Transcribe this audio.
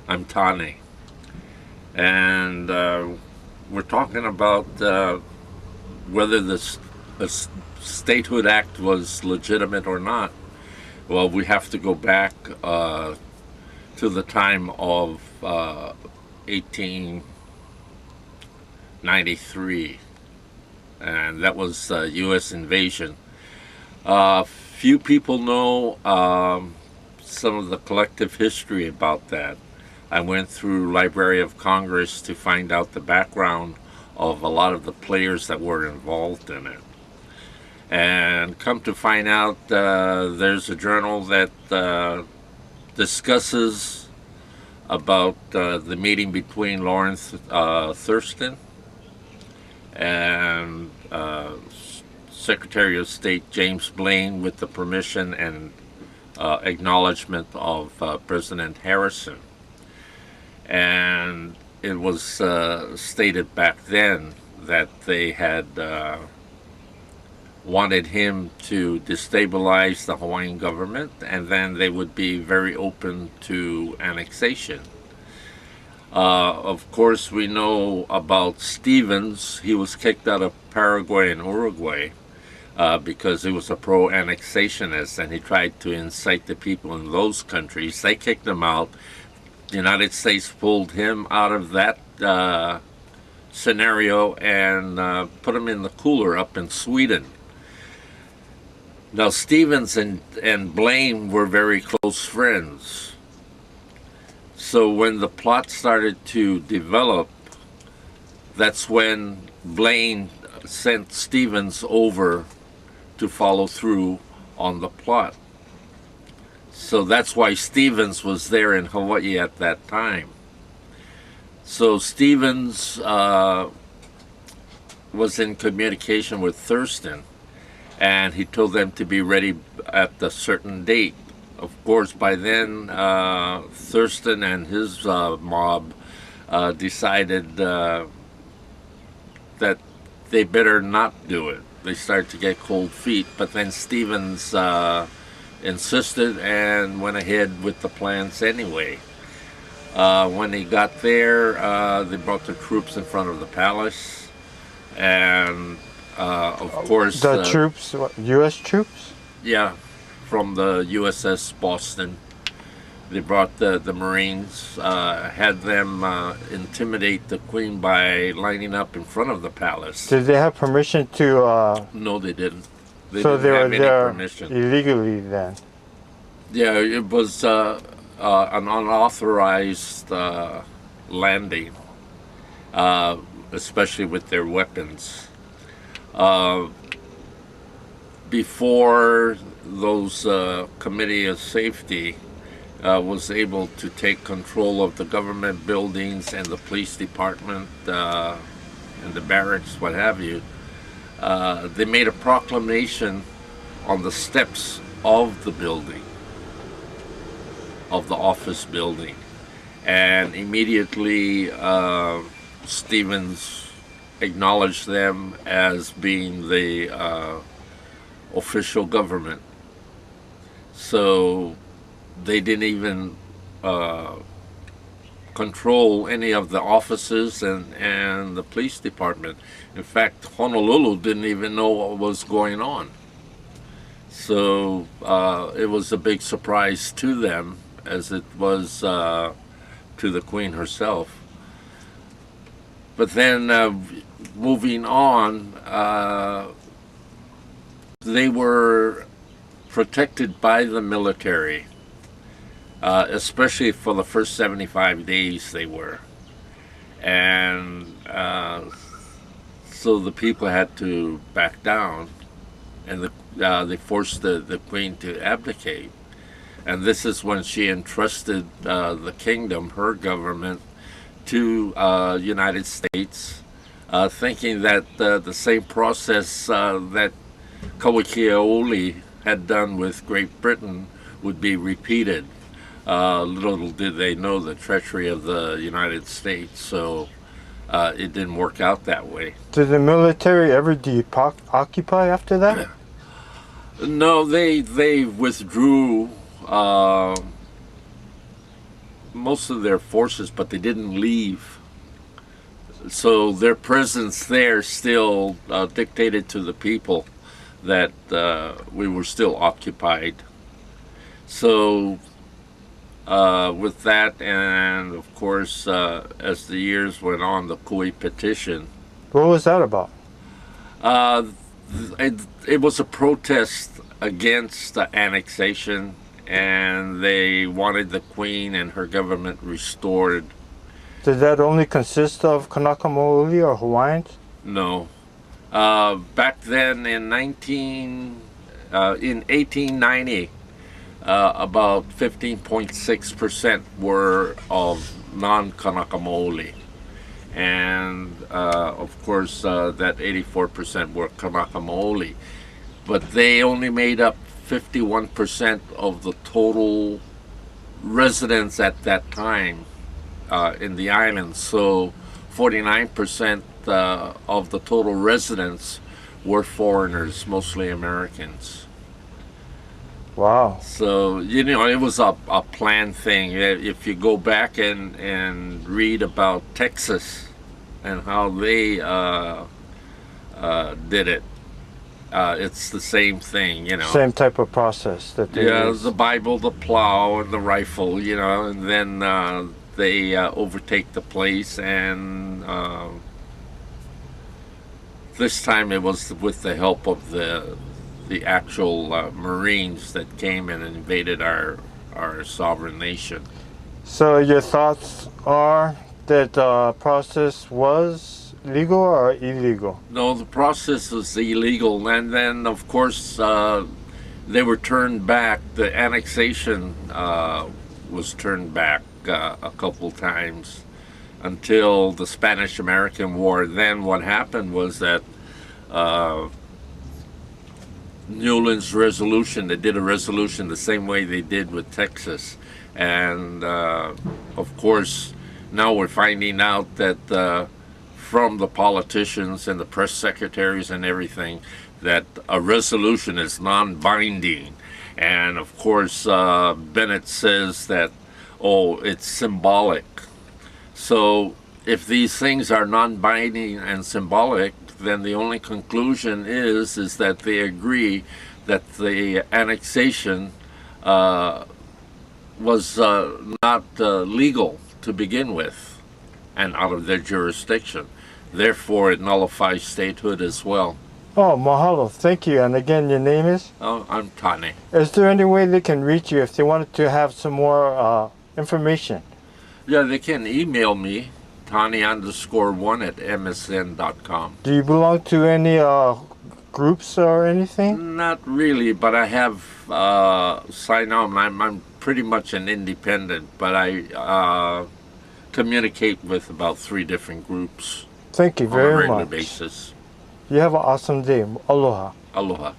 I'm Tane, and we're talking about whether the Statehood Act was legitimate or not. Well, we have to go back to the time of 1893, and that was U.S. invasion. Few people know some of the collective history about that. I went through Library of Congress to find out the background of a lot of the players that were involved in it. And come to find out, there's a journal that discusses about the meeting between Lawrence Thurston and Secretary of State James Blaine with the permission and acknowledgement of President Harrison. And it was stated back then that they had wanted him to destabilize the Hawaiian government, and then they would be very open to annexation. Of course, we know about Stevens. He was kicked out of Paraguay and Uruguay because he was a pro-annexationist, and he tried to incite the people in those countries. They kicked him out. The United States pulled him out of that scenario and put him in the cooler up in Sweden. Now, Stevens and Blaine were very close friends. So when the plot started to develop, that's when Blaine sent Stevens over to follow through on the plot. So that's why Stevens was there in Hawaii at that time. So Stevens was in communication with Thurston, and he told them to be ready at a certain date. Of course, by then, Thurston and his mob decided that they better not do it. They started to get cold feet, but then Stevens insisted and went ahead with the plans anyway. When he got there, they brought the troops in front of the palace, and of course... The troops, what, U.S. troops? Yeah, from the USS Boston. They brought the Marines, had them intimidate the Queen by lining up in front of the palace. Did they have permission to... No, they didn't. They so didn't they have were any there permission. illegally then? Yeah, it was an unauthorized landing, especially with their weapons. Before those Committee of Safety was able to take control of the government buildings and the police department and the barracks, what have you, they made a proclamation on the steps of the building, of the office building, and immediately Stevens acknowledged them as being the official government. So they didn't even control any of the offices and the police department. In fact, Honolulu didn't even know what was going on. So it was a big surprise to them, as it was to the Queen herself. But then moving on, they were protected by the military, especially for the first 75 days they were. And so the people had to back down, and they forced the Queen to abdicate. And this is when she entrusted the kingdom, her government, to United States, thinking that the same process that Kauikeaoli had done with Great Britain would be repeated. Little did they know the treachery of the United States, so it didn't work out that way. Did the military ever occupy after that? No, they withdrew most of their forces, but they didn't leave. So their presence there still dictated to the people that we were still occupied. So with that, and of course, as the years went on, the Kui petition. What was that about? Uh, it was a protest against the annexation, and they wanted the Queen and her government restored. Did that only consist of Kanaka Maoli or Hawaiians? No. Back then in 1890, about 15.6% were of non-Kanaka Maoli. And of course, that 84% were Kanaka Maoli. But they only made up 51% of the total residents at that time in the island. So 49% of the total residents were foreigners, mostly Americans. Wow. So, you know, it was a planned thing. If you go back and read about Texas and how they did it, it's the same thing, you know. Same type of process that they use. The Bible, the plow, and the rifle, you know, and then they overtake the place, and this time it was with the help of the actual Marines that came and invaded our sovereign nation. So your thoughts are that the process was legal or illegal? No, the process was illegal, and then of course they were turned back. The annexation was turned back a couple times until the Spanish-American War. Then what happened was that Newland's resolution, they did a resolution the same way they did with Texas. And of course, now we're finding out that from the politicians and the press secretaries and everything, that a resolution is non-binding. And of course, Bennett says that, oh, it's symbolic. So if these things are non-binding and symbolic, then the only conclusion is that they agree that the annexation was not legal to begin with and out of their jurisdiction. Therefore, it nullifies statehood as well. Oh, mahalo. Thank you. And again, your name is? Oh, I'm Tane. Is there any way they can reach you if they wanted to have some more information? Yeah, they can email me, Tane_1@msn.com. Do you belong to any groups or anything? Not really, but I have signed on. I'm pretty much an independent, but I communicate with about 3 different groups Thank you on a very regular much. basis. You have an awesome day. Aloha. Aloha.